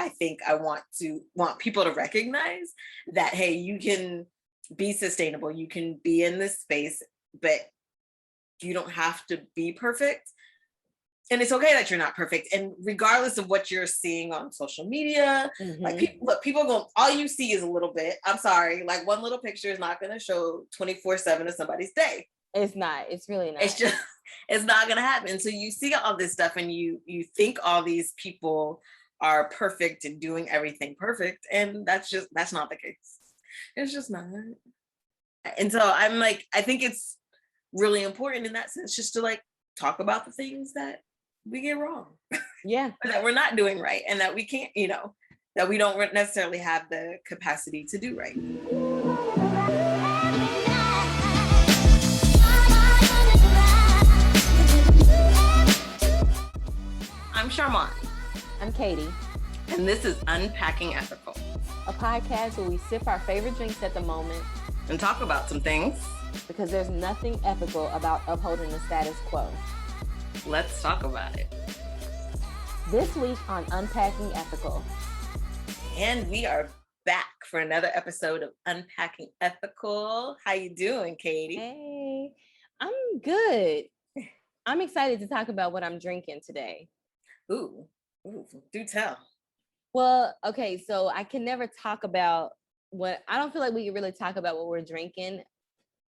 I think I want people to recognize that, hey, you can be sustainable, you can be in this space, but you don't have to be perfect. And it's okay that you're not perfect. And regardless of what you're seeing on social media, like people go, all you see is a little bit. I'm sorry, like one little picture is not going to show 24/7 of somebody's day. It's not. It's really not. It's not going to happen. So you see all this stuff and you think all these people are perfect and doing everything perfect. And that's not the case. It's just not. And so I'm like, I think it's really important in that sense, just to like talk about the things that we get wrong. Yeah. That we're not doing right and that we can't, that we don't necessarily have the capacity to do right. I'm Sharmon. I'm Katie. And this is Unpacking Ethical, a podcast where we sip our favorite drinks at the moment and talk about some things. Because there's nothing ethical about upholding the status quo. Let's talk about it. This week on Unpacking Ethical. And we are back for another episode of Unpacking Ethical. How you doing, Katie? Hey, I'm good. I'm excited to talk about what I'm drinking today. Ooh, do tell. Well, okay, so I can never talk about I don't feel like we can really talk about what we're drinking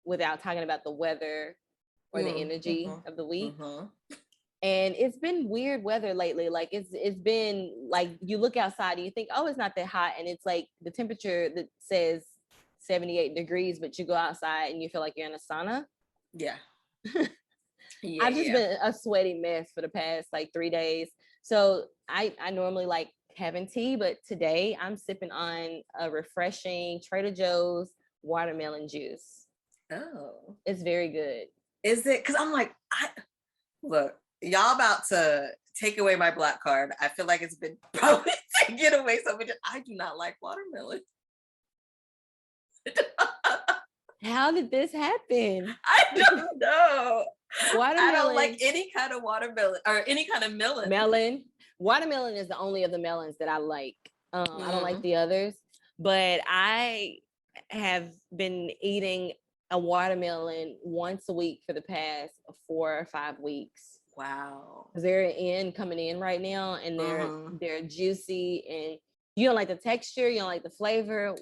without talking about the weather or the energy of the week. And it's been weird weather lately. Like it's been like you look outside and you think, oh, it's not that hot. And it's like the temperature that says 78 degrees, but you go outside and you feel like you're in a sauna. Yeah. I've just been a sweaty mess for the past like 3 days. So I normally like having tea, but today I'm sipping on a refreshing Trader Joe's watermelon juice. Oh, it's very good. Is it? Because I'm like, look, y'all about to take away my black card. I feel like it's been probably taken away so much. I do not like watermelon. How did this happen? I don't know. Watermelon. I don't like any kind of watermelon or any kind of melon. Watermelon is the only of the melons that I like. I don't like the others, but I have been eating a watermelon once a week for the past 4 or 5 weeks. Wow. They're coming in right now, and they're juicy, and you don't like the texture, you don't like the flavor.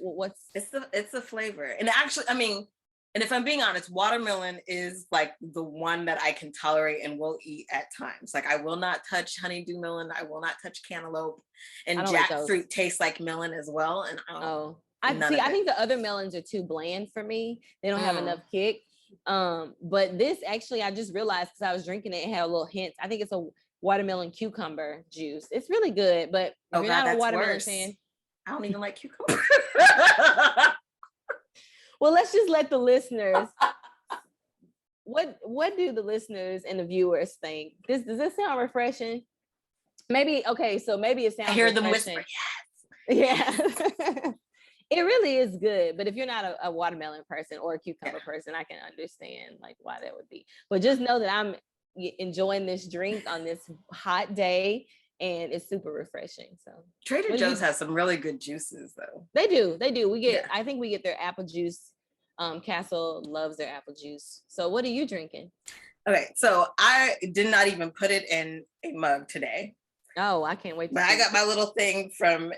It's the flavor. And actually, I mean, and if I'm being honest, watermelon is like the one that I can tolerate and will eat at times. Like I will not touch honeydew melon. I will not touch cantaloupe, and jackfruit tastes like melon as well. And I think the other melons are too bland for me. They don't have enough kick. But this actually, I just realized because I was drinking it had a little hint. I think it's a watermelon cucumber juice. It's really good, but if you're not a watermelon fan, I don't even like cucumber. Well, let's just let the listeners. What do the listeners and the viewers think? Does this sound refreshing? Maybe okay. So maybe it sounds. I hear refreshing. them whisper. Yes. Yeah. It really is good, but if you're not a watermelon person or a cucumber person, I can understand like why that would be. But just know that I'm enjoying this drink on this hot day, and it's super refreshing. So Trader Joe's has some really good juices, though. They do. I think we get their apple juice. Castle loves their apple juice. So what are you drinking? Okay, so I did not even put it in a mug today. Oh, I can't wait. But I got my little thing from.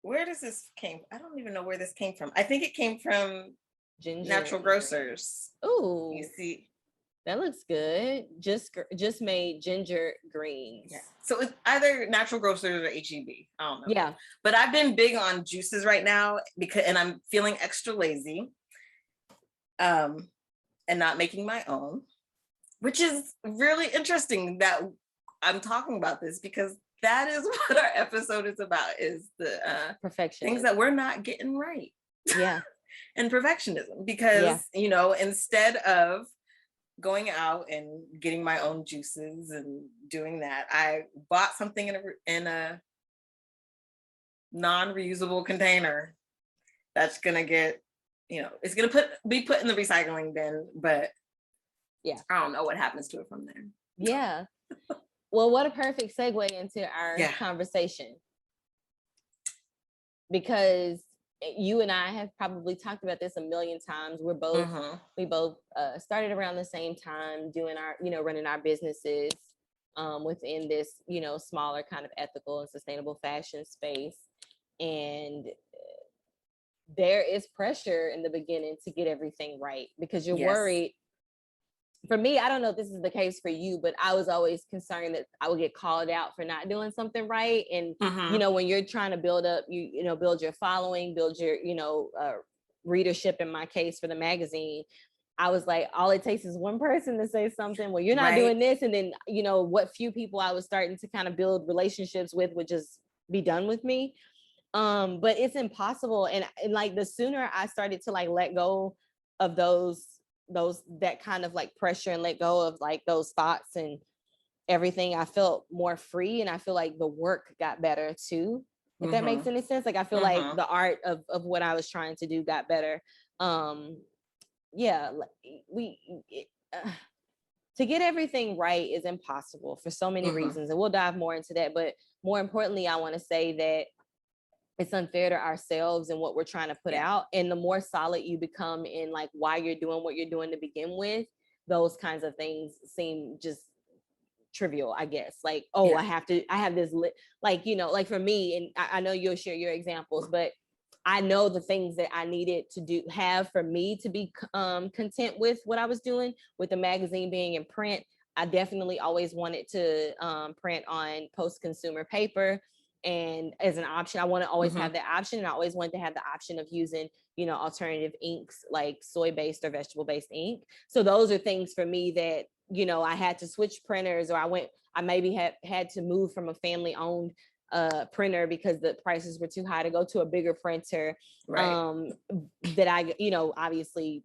Where does this came? I don't even know where this came from. I think it came from Natural Grocers. Ooh, you see, that looks good. Just made ginger greens. Yeah. So it's either Natural Grocers or HEB. I don't know. Yeah, but I've been big on juices right now and I'm feeling extra lazy, and not making my own, which is really interesting that I'm talking about this because. That is what our episode is about, is the perfection things that we're not getting right. Yeah. And perfectionism, because, instead of going out and getting my own juices and doing that, I bought something in a non-reusable container that's going to get, it's going to be put in the recycling bin, but I don't know what happens to it from there. Yeah. Well, what a perfect segue into our conversation. because you and I have probably talked about this a million times. We both started around the same time doing our, running our businesses within this, smaller kind of ethical and sustainable fashion space. And there is pressure in the beginning to get everything right because you're worried. For me, I don't know if this is the case for you, but I was always concerned that I would get called out for not doing something right. And, when you're trying to build up, build your following, build your, readership, in my case for the magazine, I was like, all it takes is one person to say something, well, you're not doing this. And then, what few people I was starting to kind of build relationships with would just be done with me. But it's impossible. And like the sooner I started to like let go of that kind of like pressure and let go of like those thoughts and everything, I felt more free, and I feel like the work got better too, if that makes any sense. Like I feel like the art of what I was trying to do got better. To get everything right is impossible for so many reasons, and we'll dive more into that. But more importantly, I want to say that it's unfair to ourselves and what we're trying to put out. And the more solid you become in like why you're doing what you're doing to begin with, those kinds of things seem just trivial, I guess. Like, I have this, like, like for me, and I know you'll share your examples, but I know the things that I needed to have for me to be content with what I was doing with the magazine being in print. I definitely always wanted to print on post-consumer paper. And as an option, I want to always have that option. And I always wanted to have the option of using, alternative inks like soy-based or vegetable-based ink. So those are things for me that, I had to switch printers, or I maybe had to move from a family-owned printer because the prices were too high to go to a bigger printer. That I, obviously,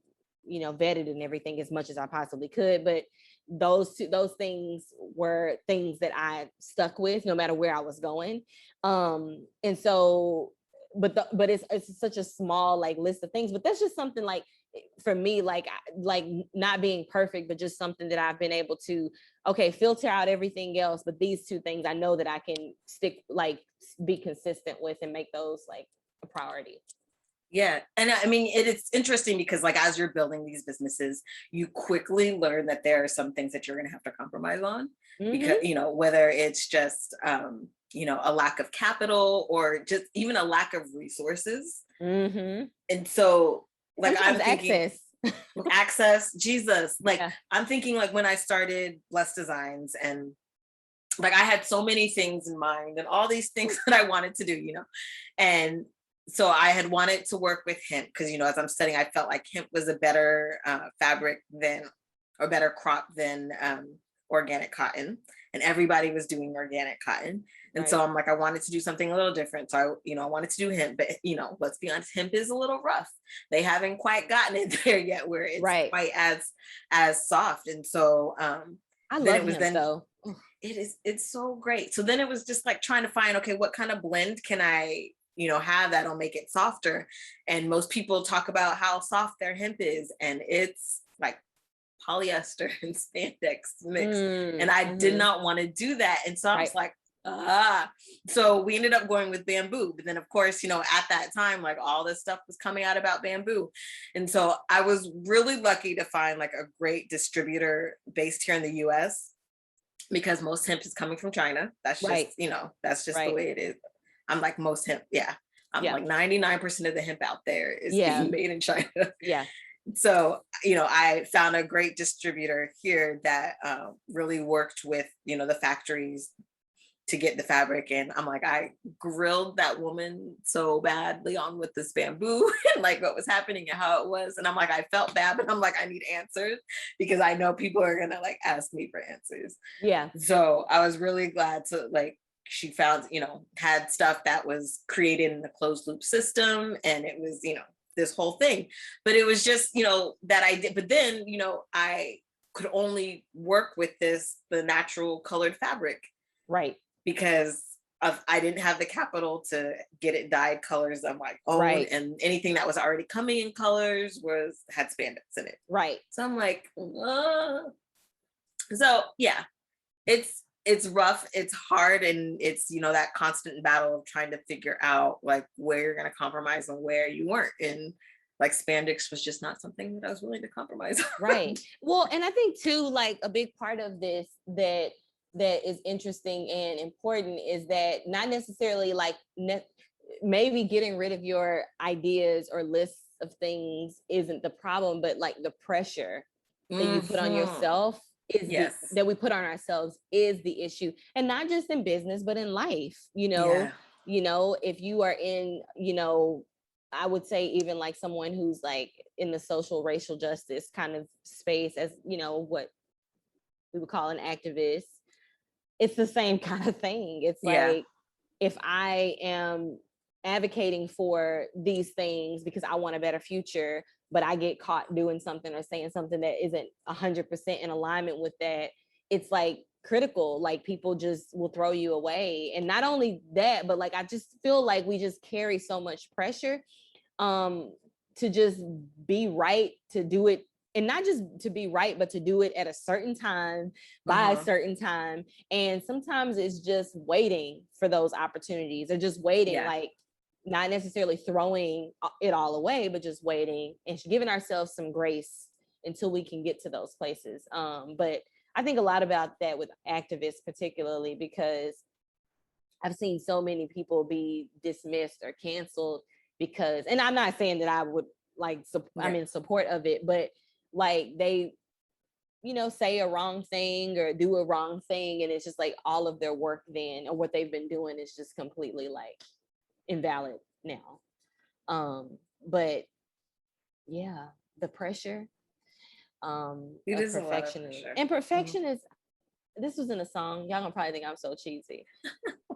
vetted and everything as much as I possibly could. But those things were things that I stuck with no matter where I was going. And so, but it's such a small like list of things, but that's just something like for me, like not being perfect, but just something that I've been able to, filter out everything else. But these two things I know that I can be consistent with and make those like a priority. Yeah. And I mean, it's interesting because like, as you're building these businesses, you quickly learn that there are some things that you're going to have to compromise on because, whether it's just, a lack of capital or just even a lack of resources. And so like, sometimes I'm thinking access, Jesus, like I'm thinking like when I started Blessed Designs, and like, I had so many things in mind and all these things that I wanted to do, and so I had wanted to work with hemp because, as I'm studying, I felt like hemp was a better fabric or better crop than organic cotton, and everybody was doing organic cotton. And so I'm like, I wanted to do something a little different. So I wanted to do hemp, but let's be honest, hemp is a little rough. They haven't quite gotten it there yet where it's quite as soft. And so I love hemp though. It's so great. So then it was just like trying to find, okay, what kind of blend can I have that'll make it softer. And most people talk about how soft their hemp is, and it's like polyester and spandex mixed. And I did not want to do that. And so I was like, so we ended up going with bamboo. But then of course, at that time, like all this stuff was coming out about bamboo. And so I was really lucky to find like a great distributor based here in the US, because most hemp is coming from China. That's just, that's just the way it is. I'm like most hemp. I'm like 99% of the hemp out there is made in China. So, I found a great distributor here that really worked with, the factories to get the fabric. And I'm like, I grilled that woman so badly on with this bamboo and like what was happening and how it was. And I'm like, I felt bad, but I'm like, I need answers because I know people are going to like ask me for answers. So I was really glad to like, she found, had stuff that was created in the closed loop system. And it was, this whole thing, but it was just, that I did. But then, I could only work with the natural colored fabric. Because I didn't have the capital to get it dyed colors of my own. And anything that was already coming in colors had spandex in it. So I'm like, so yeah, it's it's rough, it's hard, and it's, that constant battle of trying to figure out like where you're going to compromise and where you weren't. And like spandex was just not something that I was willing to compromise on. Right. Well, and I think too, like a big part of this that is interesting and important is that not necessarily like maybe getting rid of your ideas or lists of things isn't the problem, but like the pressure that you put on yourself is that we put on ourselves is the issue. And not just in business, but in life, if you are in, I would say even like someone who's like in the social racial justice kind of space, as what we would call an activist, it's the same kind of thing. It's like, if I am advocating for these things because I want a better future, but I get caught doing something or saying something that isn't 100% in alignment with that, it's like critical, like people just will throw you away. And not only that, but like I just feel like we just carry so much pressure to just be right, to do it, and not just to be right, but to do it at a certain time, by a certain time. And sometimes it's just waiting for those opportunities, or just waiting, like not necessarily throwing it all away, but just waiting and giving ourselves some grace until we can get to those places. But I think a lot about that with activists, particularly because I've seen so many people be dismissed or canceled because, and I'm not saying that I would like, I'm in support of it, but like they, say a wrong thing or do a wrong thing. And it's just like all of their work then, or what they've been doing is just completely like invalid now. But yeah, the pressure It of is a lot of pressure. And perfection is, this was in a song, y'all gonna probably think I'm so cheesy,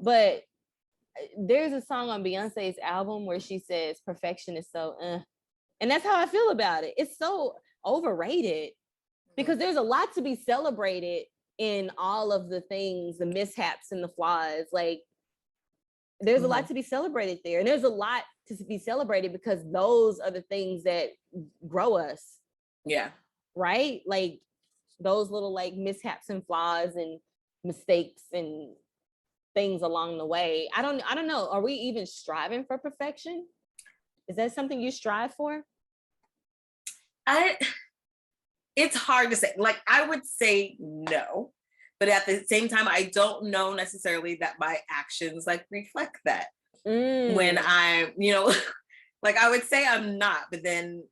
but there's a song on Beyonce's album where she says perfection is so and that's how I feel about it. It's so overrated because there's a lot to be celebrated in all of the things, the mishaps and the flaws. Like there's a lot to be celebrated there, and there's a lot to be celebrated because those are the things that grow us. Yeah. Right? Like those little like mishaps and flaws and mistakes and things along the way. I don't know. Are we even striving for perfection? Is that something you strive for? It's hard to say. Like I would say no, but at the same time, I don't know necessarily that my actions like reflect that. When I'm, like I would say I'm not, but then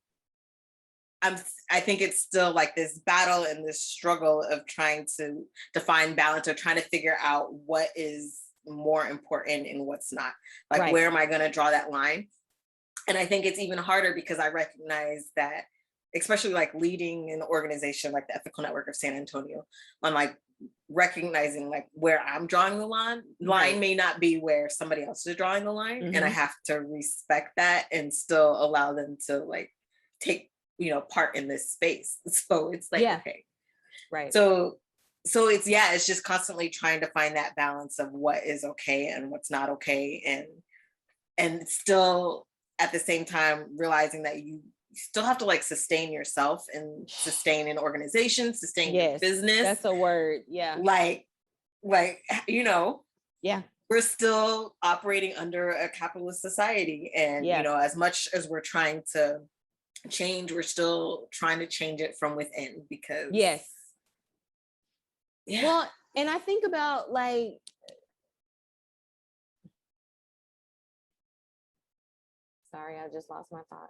I think it's still like this battle and this struggle of trying to find balance, or trying to figure out what is more important and what's not. Like, where am I going to draw that line? And I think it's even harder because I recognize that, especially like leading an organization like the Ethical Network of San Antonio, on like recognizing like where I'm drawing the line may not be where somebody else is drawing the line. And I have to respect that and still allow them to like take, part in this space. So it's like, okay. Right. So it's just constantly trying to find that balance of what is okay and what's not okay. And still at the same time realizing that you still have to like sustain yourself and sustain an organization, sustain your business. That's a word. Yeah. Like, yeah, we're still operating under a capitalist society. And, as much as we're trying to change, we're still trying to change it from within because. Yes. Yeah. Well, and I think about like, sorry, I just lost my thought.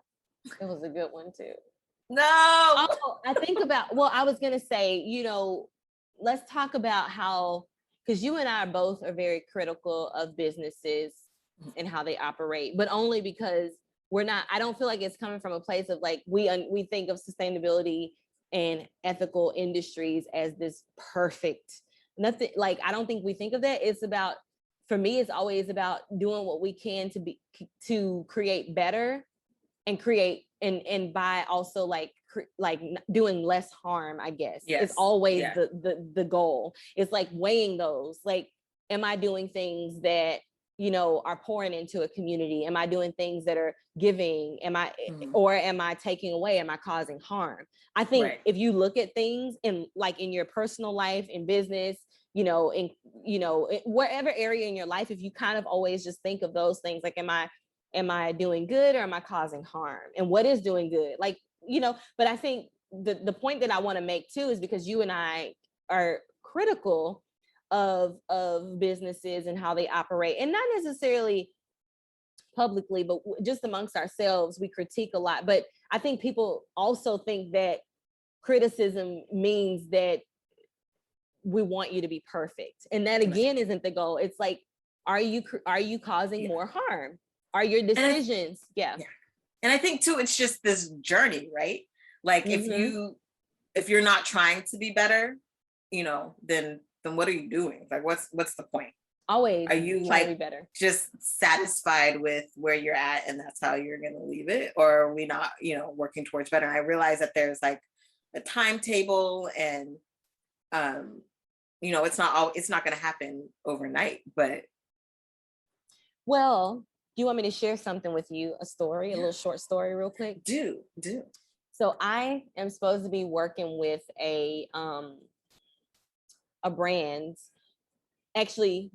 It was a good one too. No. Oh, I think about, well, I was going to say, let's talk about how, because you and I both are very critical of businesses and how they operate, but only because I don't feel like it's coming from a place of like, we think of sustainability and ethical industries as this perfect, nothing, like, I don't think we think of that. It's about, for me, it's always about doing what we can to create better and create, and by also like doing less harm, I guess. Yes. It's always the goal. It's like weighing those, like, am I doing things that, are pouring into a community? Am I doing things that are giving? Or am I taking away? Am I causing harm? I think if you look at things in your personal life, in business, in wherever area in your life, if you kind of always just think of those things, like, am I doing good or am I causing harm? And what is doing good? Like, but I think the point that I want to make too is because you and I are critical of businesses and how they operate, and not necessarily publicly, but just amongst ourselves, we critique a lot. But I think people also think that criticism means that we want you to be perfect, and that again isn't the goal. It's like, are you causing more harm? Are your decisions? And I think too, it's just this journey, right? Like, if you're not trying to be better, then what are you doing? Like, what's the point? Always are you trying to be better, just satisfied with where you're at and that's how you're going to leave it, or are we not working towards better? And I realize that there's like a timetable, and it's not going to happen overnight. But well, do you want me to share something with you, a little short story real quick? Do So I am supposed to be working with a brand. Actually,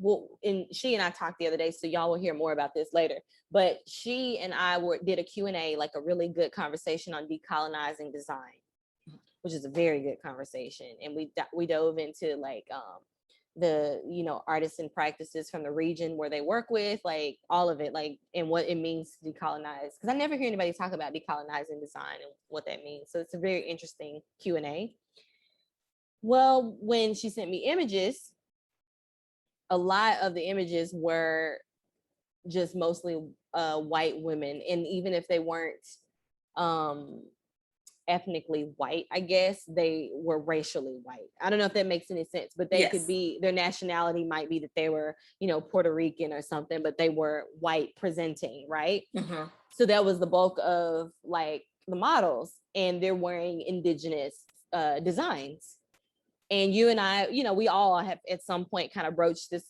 she and I talked the other day, so y'all will hear more about this later. But she and I did a Q&A, like a really good conversation on decolonizing design, which is a very good conversation. And we dove into like the artisan practices from the region where they work with, like all of it, like, and what it means to decolonize. Because I never hear anybody talk about decolonizing design and what that means. So it's a very interesting Q&A. Well, when she sent me images, a lot of the images were just mostly white women. And even if they weren't ethnically white, I guess they were racially white. I don't know if that makes any sense, but they could be, their nationality might be that they were, Puerto Rican or something, but they were white presenting, right? So that was the bulk of like the models, and they're wearing indigenous designs. And you and I, we all have at some point kind of broached this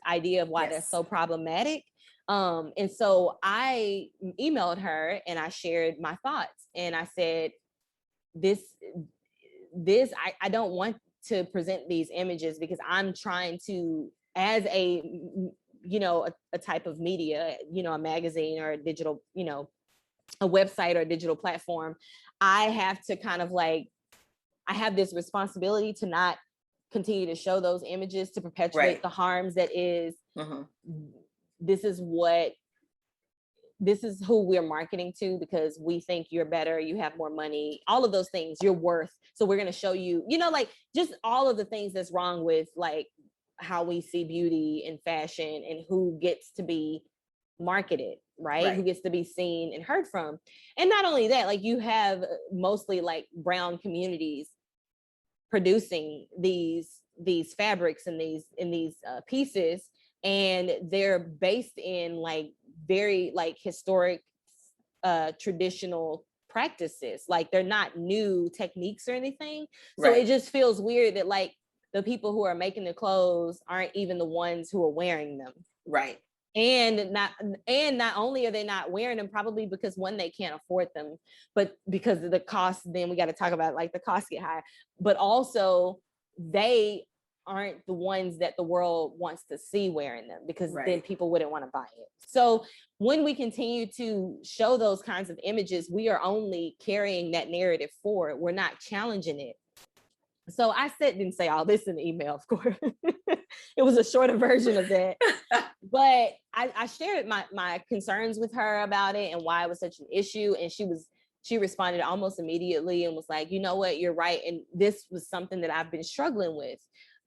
idea of why they're so problematic. And so I emailed her and I shared my thoughts, and I said, I don't want to present these images because I'm trying to, as a type of media, a magazine or a digital, a website or a digital platform, I have to kind of like, I have this responsibility to not continue to show those images to perpetuate the harms that is, this is who we're marketing to because we think you're better, you have more money, all of those things, you're worth. So we're going to show you, like just all of the things that's wrong with like how we see beauty and fashion and who gets to be marketed, right? Who gets to be seen and heard from. And not only that, like you have mostly like brown communities producing these fabrics and these pieces, and they're based in like very like historic traditional practices. Like they're not new techniques or anything. So it just feels weird that like the people who are making the clothes aren't even the ones who are wearing them. And not only are they not wearing them, probably because one, they can't afford them, but because of the cost, then we got to talk about like the costs get high, but also they aren't the ones that the world wants to see wearing them, because then people wouldn't want to buy it. So when we continue to show those kinds of images, we are only carrying that narrative forward. We're not challenging it. So I didn't say all this in the email, of course. It was a shorter version of that. But I shared my concerns with her about it and why it was such an issue. And she responded almost immediately and was like, you know what, you're right. And this was something that I've been struggling with.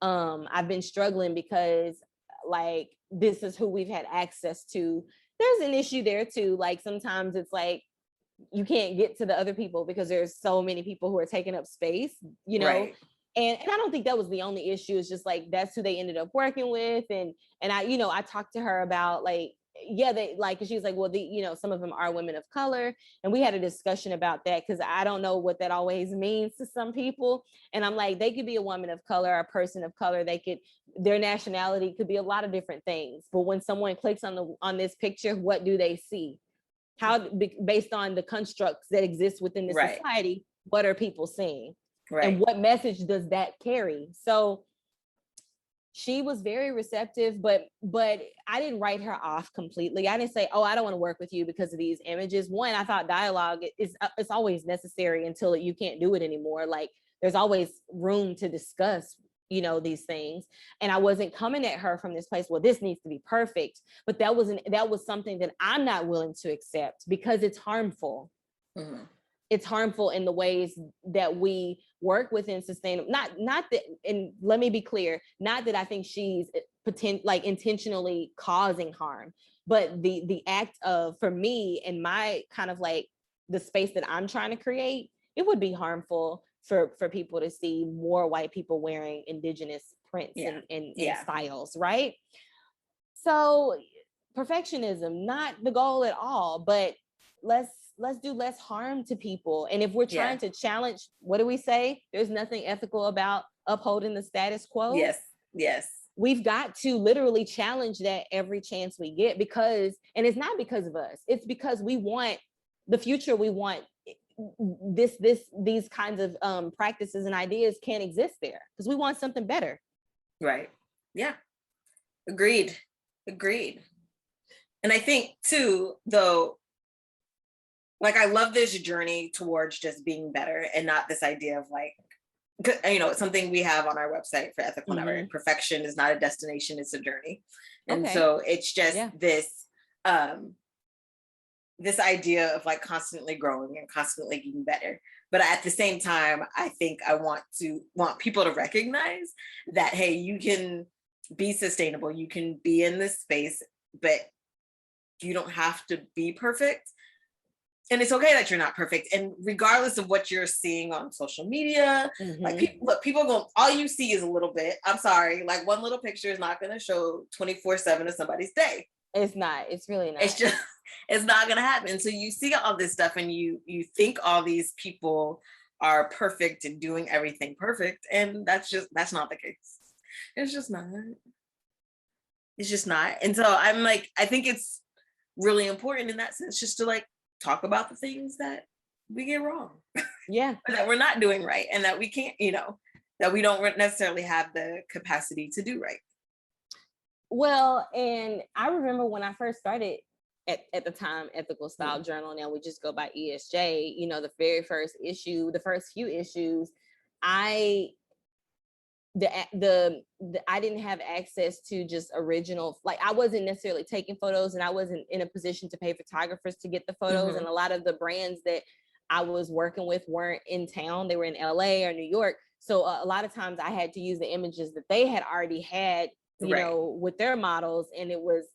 I've been struggling because like, this is who we've had access to. There's an issue there too. Like sometimes it's like, you can't get to the other people because there's so many people who are taking up space, And I don't think that was the only issue. It's just like, that's who they ended up working with. And I talked to her about like, they like, she was like, well, some of them are women of color. And we had a discussion about that because I don't know what that always means to some people. And I'm like, they could be a woman of color, a person of color. Their nationality could be a lot of different things. But when someone clicks on this picture, what do they see? Based on the constructs that exist within the society, what are people seeing? And what message does that carry? So she was very receptive, but I didn't write her off completely. I didn't say, oh, I don't want to work with you because of these images. One, I thought dialogue is it's always necessary until you can't do it anymore. Like there's always room to discuss, you know, these things. And I wasn't coming at her from this place, well, this needs to be perfect. But that was something that I'm not willing to accept because it's harmful. Mm-hmm. It's harmful in the ways that we work within sustainable, not that, and let me be clear, not that I think she's like intentionally causing harm, but the act of, for me and my kind of like the space that I'm trying to create, it would be harmful for people to see more white people wearing indigenous prints and styles, right? So perfectionism, not the goal at all, but let's do less harm to people. And if we're trying to challenge, what do we say? There's nothing ethical about upholding the status quo. Yes. We've got to literally challenge that every chance we get, because, and it's not because of us, it's because we want the future. We want these kinds of practices and ideas can't exist there because we want something better. Right. Yeah. Agreed. And I think too, though, like, I love this journey towards just being better and not this idea of like, you know, it's something we have on our website for Ethical Network. Perfection is not a destination, it's a journey. And so it's just this idea of like constantly growing and constantly getting better. But at the same time, I think I want people to recognize that, hey, you can be sustainable, you can be in this space, but you don't have to be perfect. And it's okay that you're not perfect. And regardless of what you're seeing on social media, like people go, all you see is a little bit. I'm sorry, like one little picture is not going to show 24/7 of somebody's day. It's not. It's really not. It's just, it's not going to happen. So you see all this stuff and you think all these people are perfect and doing everything perfect. And that's not the case. It's just not. And so I'm like, I think it's really important in that sense, just to like talk about the things that we get wrong. Yeah. That we're not doing right and that we can't, you know, that we don't necessarily have the capacity to do right. Well, and I remember when I first started at the time, Ethical Style Journal, now we just go by ESJ, you know, the very first issue, the first few issues, I didn't have access to just original, like I wasn't necessarily taking photos and I wasn't in a position to pay photographers to get the photos. And a lot of the brands that I was working with weren't in town. They were in LA or New York. So a lot of times I had to use the images that they had already had, you know, with their models. And it was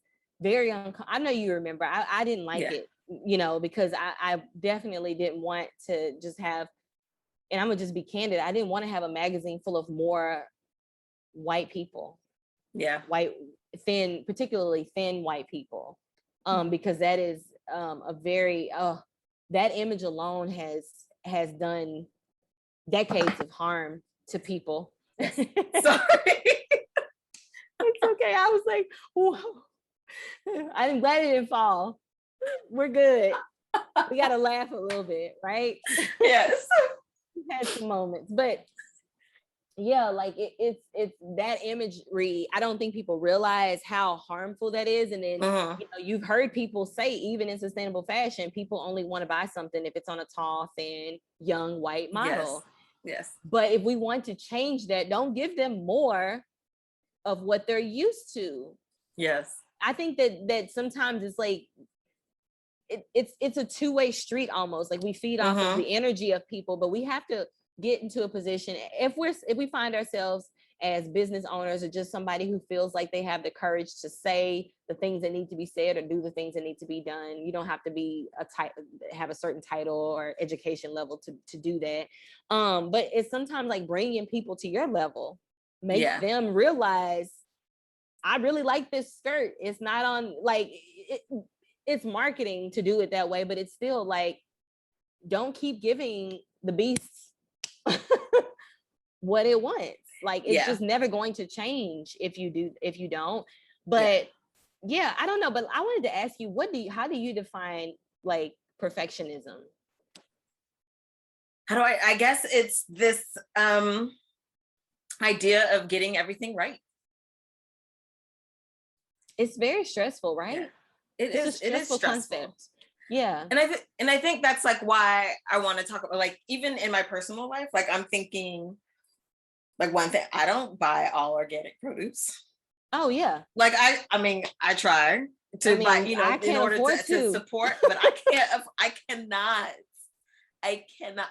very I know you remember, I didn't like it, you know, because I definitely didn't want to just have, and I'm gonna just be candid, I didn't want to have a magazine full of more white people. Particularly thin white people. Because that is a very, that image alone has done decades of harm to people. Sorry. It's okay. I was like, whoa. I'm glad it didn't fall. We're good. We got to laugh a little bit, right? Yes. We've had some moments, but yeah, like it's that imagery. I don't think people realize how harmful that is. And then, you know, you've heard people say, even in sustainable fashion, people only want to buy something if it's on a tall, thin, young white model. Yes. But if we want to change that, don't give them more of what they're used to. Yes. I think that sometimes it's like, it's a two-way street almost. Like we feed off of the energy of people, but we have to get into a position, if we find ourselves as business owners or just somebody who feels like they have the courage to say the things that need to be said or do the things that need to be done. You don't have to be have a certain title or education level to do that. But it's sometimes like bringing people to your level, make them realize, I really like this skirt. It's not on, like, it's marketing to do it that way, but it's still like, don't keep giving the beast what it wants. Like, it's just never going to change if you don't. But I don't know. But I wanted to ask you, how do you define like perfectionism? I guess it's this idea of getting everything right. It's very stressful, right? Yeah. It's a stressful concept. Yeah. And I think that's like why I want to talk about, like, even in my personal life, like I'm thinking, like, one thing, I don't buy all organic produce. Oh yeah. Like I mean, I try to buy, you know, I in order to support, but I cannot,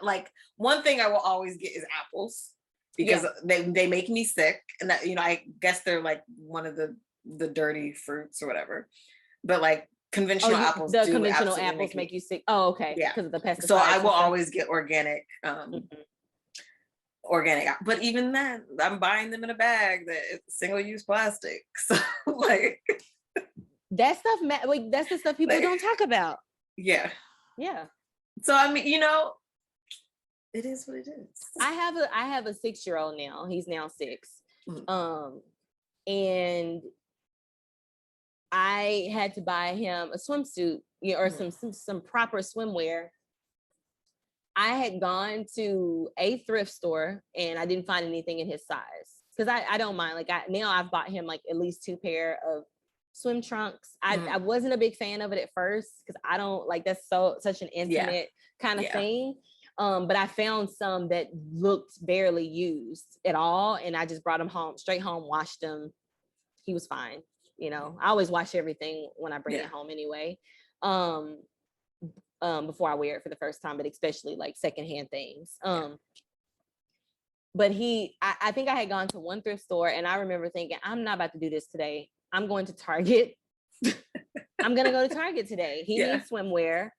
like, one thing I will always get is apples because they make me sick. And that, you know, I guess they're like one of the dirty fruits or whatever. But like conventional apples the do conventional absolutely apples make you sick. Oh, okay. Yeah. Because of the pesticides. So I will always get organic, organic. But even then, I'm buying them in a bag that it's single-use plastic. So like that stuff, like that's the stuff people don't talk about. Yeah. Yeah. So I mean, you know, it is what it is. I have a 6-year-old now. He's now 6. And I had to buy him a swimsuit, you know, or some proper swimwear. I had gone to a thrift store and I didn't find anything in his size because I don't mind. Like now I've bought him like at least 2 pair of swim trunks. I wasn't a big fan of it at first because I don't like, that's such an intimate kind of thing. But I found some that looked barely used at all, and I just brought him straight home, washed them. He was fine. You know, I always wash everything when I bring it home anyway. Before I wear it for the first time, but especially like secondhand things. But I think I had gone to one thrift store and I remember thinking, I'm not about to do this today. I'm going to Target. I'm going to go to Target today. He needs swimwear.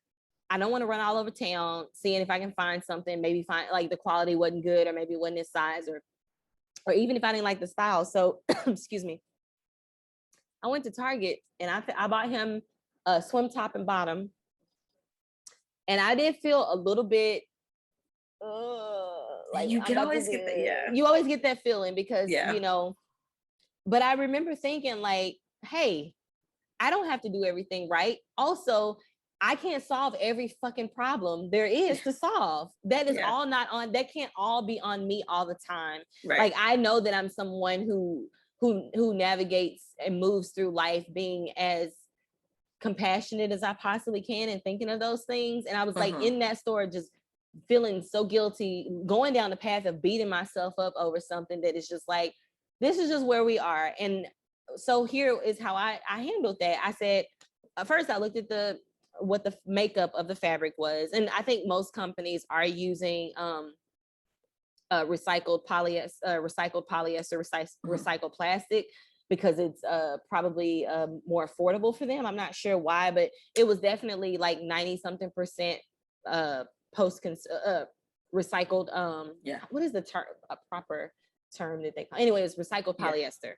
I don't want to run all over town, seeing if I can find something, maybe find like the quality wasn't good or maybe it wasn't his size or even if I didn't like the style. So, excuse me. I went to Target and I bought him a swim top and bottom. And I did feel a little bit, like you can always get that. You always get that feeling because, you know, but I remember thinking like, hey, I don't have to do everything right. Also, I can't solve every fucking problem there is to solve. That is all that can't all be on me all the time. Right. Like I know that I'm someone who navigates and moves through life being as compassionate as I possibly can and thinking of those things. And I was like in that store just feeling so guilty, going down the path of beating myself up over something that is just like, this is just where we are. And so here is how I handled that. I said, first I looked at what the makeup of the fabric was. And I think most companies are using recycled polyester, recycled plastic, because it's probably more affordable for them. I'm not sure why, but it was definitely like 90-something% recycled. What is the proper term that they call? Anyway, it's recycled polyester.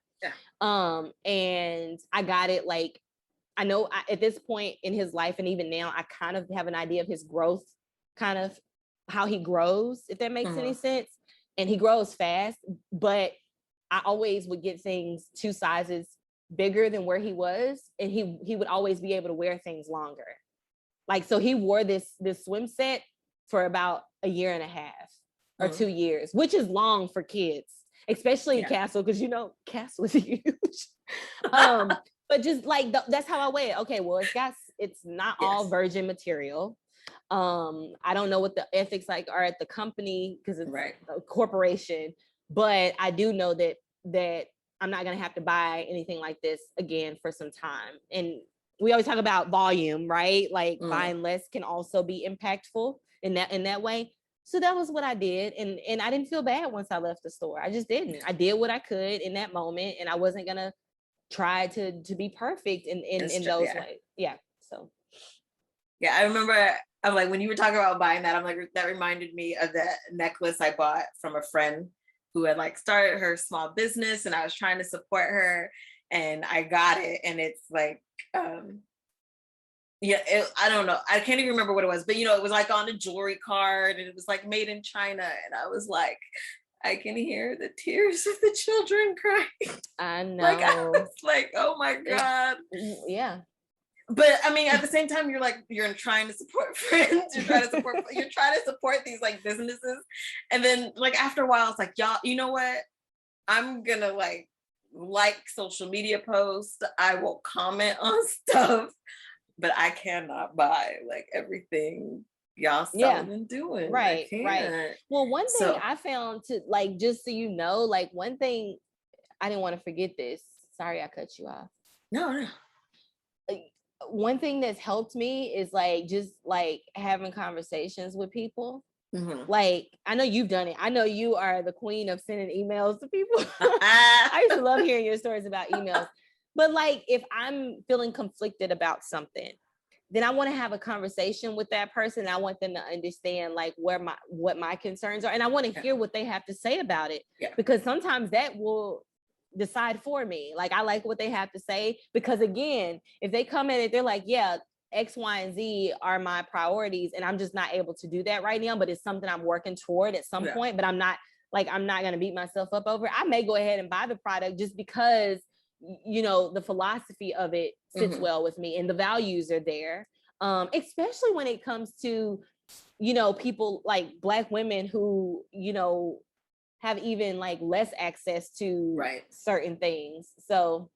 And I got it like, I know at this point in his life, and even now, I kind of have an idea of his growth, kind of how he grows, if that makes any sense. And he grows fast, but I always would get things 2 sizes bigger than where he was. And he would always be able to wear things longer. Like, so he wore this swim set for about 1.5 years or 2 years, which is long for kids, especially in Castle, because, you know, Castle is huge. But just like, that's how I weigh it. Okay, well, it's not all virgin material. I don't know what the ethics like are at the company because it's a corporation, but I do know that I'm not going to have to buy anything like this again for some time. And we always talk about volume, right? Like buying less can also be impactful in that way. So that was what I did. And I didn't feel bad once I left the store. I just didn't. I did what I could in that moment, and I wasn't going to try to be perfect in those ways. Yeah. So. Yeah, I remember, I'm like, when you were talking about buying that, I'm like, that reminded me of the necklace I bought from a friend who had like started her small business, and I was trying to support her, and I got it. And it's like, I don't know. I can't even remember what it was, but you know, it was like on a jewelry card and it was like made in China. And I was like, I can hear the tears of the children crying. I know. Like, I was like, oh my God. Yeah. But I mean, at the same time, you're trying to support friends. You're trying to support these like businesses. And then like after a while, it's like, y'all, you know what? I'm gonna like like social media posts. I will comment on stuff, but I cannot buy like everything y'all selling and doing. Right. I can't. Right. Well, one thing I found to like, just so you know, like one thing, I didn't want to forget this. Sorry, I cut you off. No. One thing that's helped me is like just like having conversations with people. Mm-hmm. Like, I know you've done it. I know you are the queen of sending emails to people. I used to love hearing your stories about emails. But like, if I'm feeling conflicted about something, then I want to have a conversation with that person. I want them to understand like what my concerns are. And I want to hear what they have to say about it. Yeah. Because sometimes that will decide for me. Like, I like what they have to say, because again, if they come in and they're like, yeah, X, Y, and Z are my priorities, and I'm just not able to do that right now, but it's something I'm working toward at some point, but I'm not going to beat myself up over it. I may go ahead and buy the product just because, you know, the philosophy of it sits well with me and the values are there. Especially when it comes to, you know, people like Black women who, you know, have even like less access to certain things. So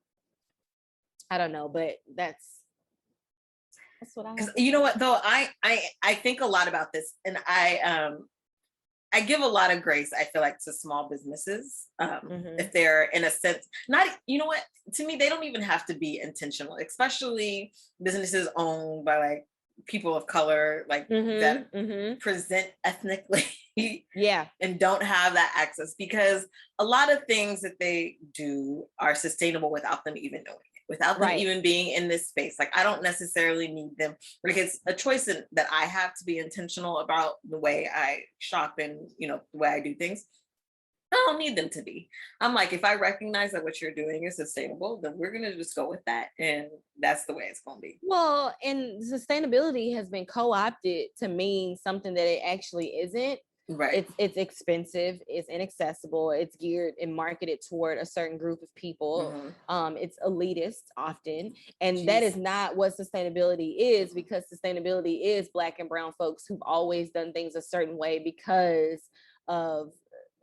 I don't know, but that's what I have. You know what though, I think a lot about this, and I give a lot of grace, I feel like, to small businesses. If they're in a sense, not, you know what, to me, they don't even have to be intentional, especially businesses owned by like people of color, like that present ethnically and don't have that access, because a lot of things that they do are sustainable without them even knowing it, without them even being in this space. Like, I don't necessarily need them, like, it's a choice that I have to be intentional about the way I shop and, you know, the way I do things. I don't need them to be. I'm like, if I recognize that what you're doing is sustainable, then we're going to just go with that. And that's the way it's going to be. Well, and sustainability has been co-opted to mean something that it actually isn't. Right. It's expensive, it's inaccessible, it's geared and marketed toward a certain group of people. It's elitist often. And that is not what sustainability is, because sustainability is Black and brown folks who've always done things a certain way because of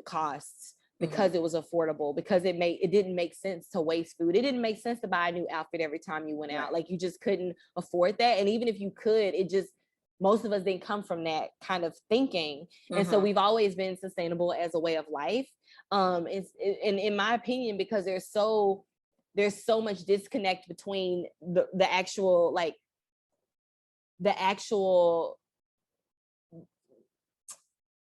costs, because it was affordable, because it didn't make sense to waste food. It didn't make sense to buy a new outfit every time you went out. Like, you just couldn't afford that. And even if you could, most of us didn't come from that kind of thinking. And so we've always been sustainable as a way of life. In my opinion, because there's so much disconnect between the actual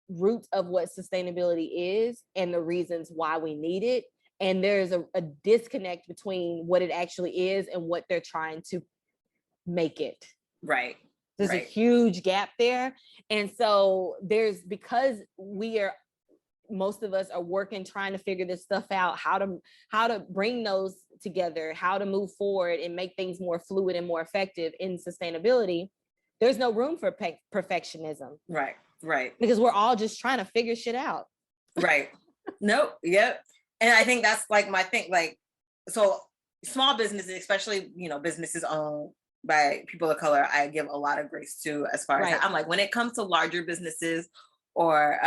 root of what sustainability is and the reasons why we need it. And there's a disconnect between what it actually is and what they're trying to make it. Right. There's a huge gap there. And so because most of us are working, trying to figure this stuff out, how to bring those together, how to move forward and make things more fluid and more effective in sustainability, there's no room for perfectionism. Right. Because we're all just trying to figure shit out. Right. Nope. Yep. And I think that's like my thing. Like, so small businesses, especially, you know, businesses owned by people of color, I give a lot of grace to, as far as that. I'm like, when it comes to larger businesses or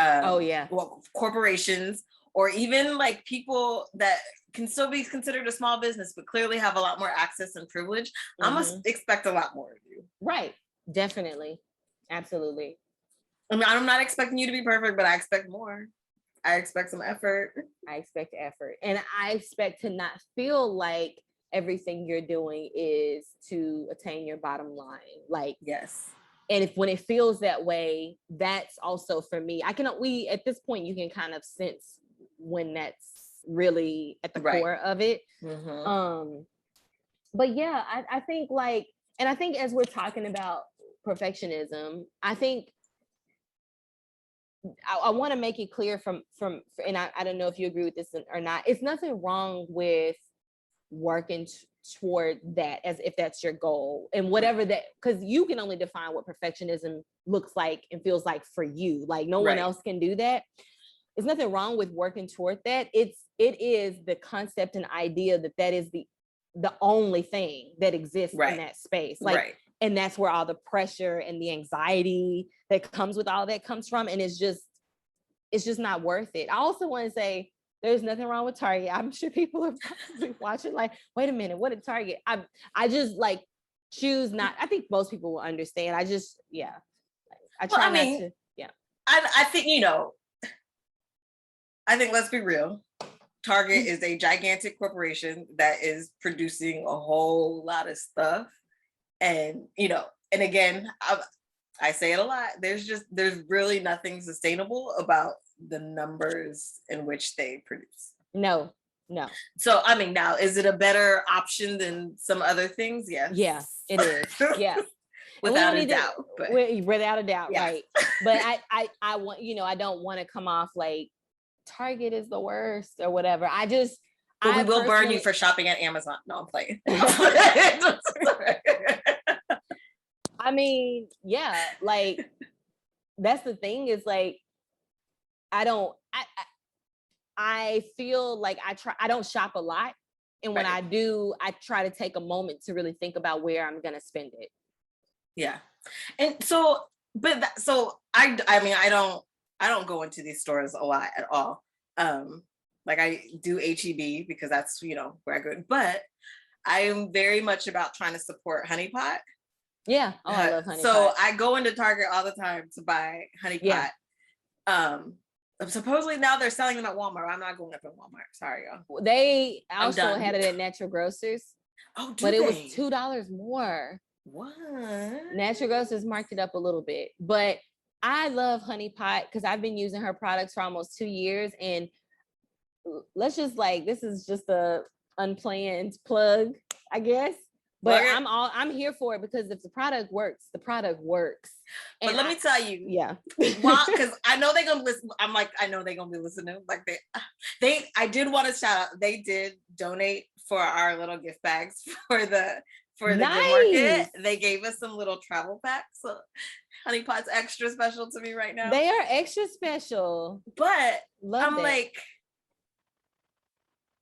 corporations, or even like people that can still be considered a small business but clearly have a lot more access and privilege, I must expect a lot more of you. Right. Definitely. Absolutely. I mean, I'm not expecting you to be perfect, but I expect more. I expect some effort. I expect effort. And I expect to not feel like everything you're doing is to attain your bottom line. Like, yes. And when it feels that way, that's also for me. At this point, you can kind of sense when that's really at the core of it. But yeah, I think and I think as we're talking about perfectionism, I think I want to make it clear and I don't know if you agree with this or not. It's nothing wrong with working toward that, as if that's your goal, and whatever that, because you can only define what perfectionism looks like and feels like for you. Like, no one else can do that. There's nothing wrong with working toward that. It is the concept and idea that is the only thing that exists in that space. Like, and that's where all the pressure and the anxiety that comes with all that comes from. And it's just not worth it. I also want to say, There's nothing wrong with Target. I'm sure people are probably watching like, wait a minute, what did Target? I just like choose not. I think most people will understand. I just, yeah. I try not to. Yeah. I think, I think, let's be real. Target is a gigantic corporation that is producing a whole lot of stuff. And, and again, I say it a lot. There's really nothing sustainable about the numbers in which they produce. No. So, now, is it a better option than some other things? Yes. Yeah, it is. Yeah. Without a doubt. Without a doubt, yeah. right. But I want, I don't want to come off like Target is the worst or whatever. But we will burn you for shopping at Amazon. No, I'm playing. I mean, yeah, like that's the thing is like, I feel like I don't shop a lot. And when I do, I try to take a moment to really think about where I'm going to spend it. Yeah. And so, I don't go into these stores a lot at all. Like I do HEB because that's, where I go, but I am very much about trying to support Honey Pot. Yeah. Oh, I love Honey Pot. So I go into Target all the time to buy Honey Pot. Supposedly now they're selling them at Walmart. I'm not going up at Walmart. Sorry, y'all. They also had it at Natural Grocers. Oh, but it was $2 more. What? Natural Grocers marked it up a little bit, but I love Honey Pot because I've been using her products for almost 2 years. And let's just this is just a unplanned plug, I guess. But I'm here for it because if the product works, the product works. And but let me tell you, yeah, because I know they're gonna listen. I'm like, I know they're gonna be listening. Like I did want to shout out. They did donate for our little gift bags for the gift market. They gave us some little travel packs. So Honey Pot's extra special to me right now. They are extra special. But I'm like,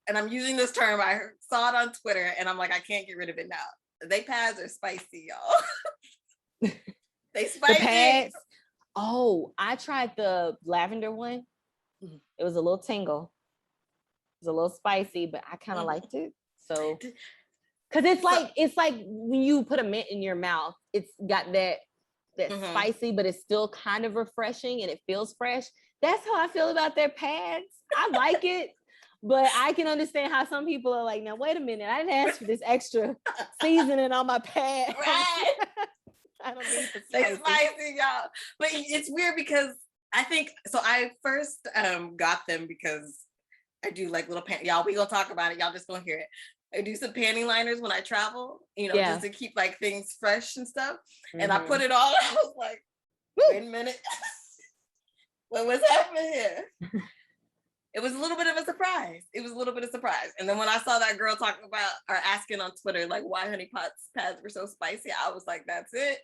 and I'm using this term, I saw it on Twitter and I'm like, I can't get rid of it now. They pads are spicy, y'all. They spicy. The pads. Oh, I tried the lavender one. Mm-hmm. It was a little tingle. It was a little spicy, but I kind of liked it. So, because it's like when you put a mint in your mouth, it's got that spicy, but it's still kind of refreshing and it feels fresh. That's how I feel about their pads. I like it. But I can understand how some people are like, now, wait a minute. I didn't ask for this extra seasoning on my pad. Right. I don't need the spicy, y'all. But it's weird because I think, so I first got them because I do like little y'all, we gonna talk about it. Y'all just gonna hear it. I do some panty liners when I travel, just to keep like things fresh and stuff. Mm-hmm. And I put it on. I was like, wait a minute. What's happening here? It was a little bit of a surprise. And then when I saw that girl talking about or asking on Twitter, like why Honey Pot's pads were so spicy, I was like, that's it.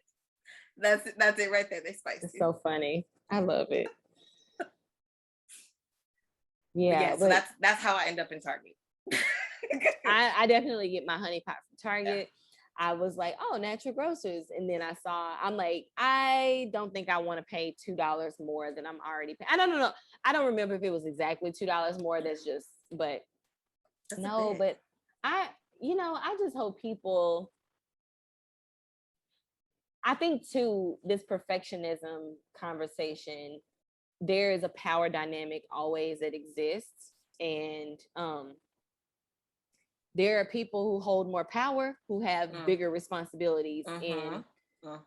That's it right there. They spicy. It's so funny. I love it. Yeah. So that's how I end up in Target. I definitely get my Honey Pot from Target. Yeah. I was like, oh, Natural Grocers. And then I'm like, I don't think I want to pay $2 more than I'm already paying. I don't know. I don't remember if it was exactly $2 more. That's I just hope people, I think too, this perfectionism conversation, there is a power dynamic always that exists. And, there are people who hold more power, who have bigger responsibilities in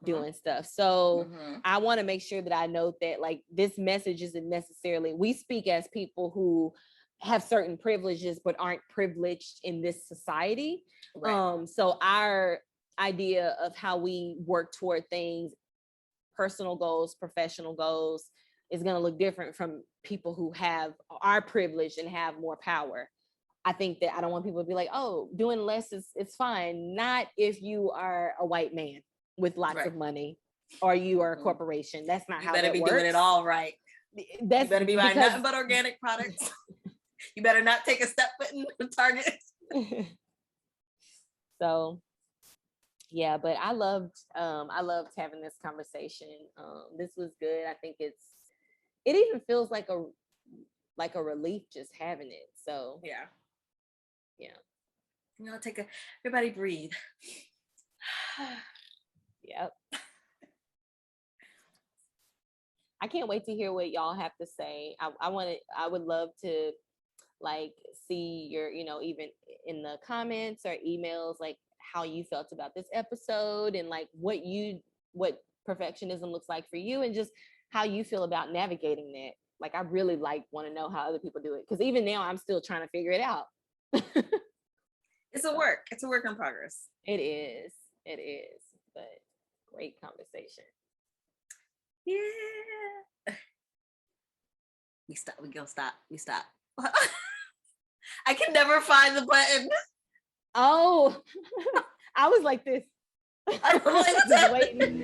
doing stuff. So I want to make sure that I note that like this message isn't necessarily, we speak as people who have certain privileges, but aren't privileged in this society. Right. So our idea of how we work toward things, personal goals, professional goals, is going to look different from people who are privileged and have more power. I think that I don't want people to be like, oh, doing less is fine. Not if you are a white man with lots of money or you are a corporation. That's not how that works. You better be doing it all right. You better be buying nothing but organic products. You better not take a step foot in Target. So, yeah, but I loved having this conversation. This was good. I think it even feels like like a relief just having it. So yeah. Yeah. Everybody breathe. Yep. I can't wait to hear what y'all have to say. I would love to like see your, even in the comments or emails, like how you felt about this episode and like what perfectionism looks like for you and just how you feel about navigating that. Like I really want to know how other people do it, because even now I'm still trying to figure it out. It's a work in progress. It is, but great conversation. Yeah. We gonna stop. I can never find the button. Oh, I was like this. I'm like, just waiting.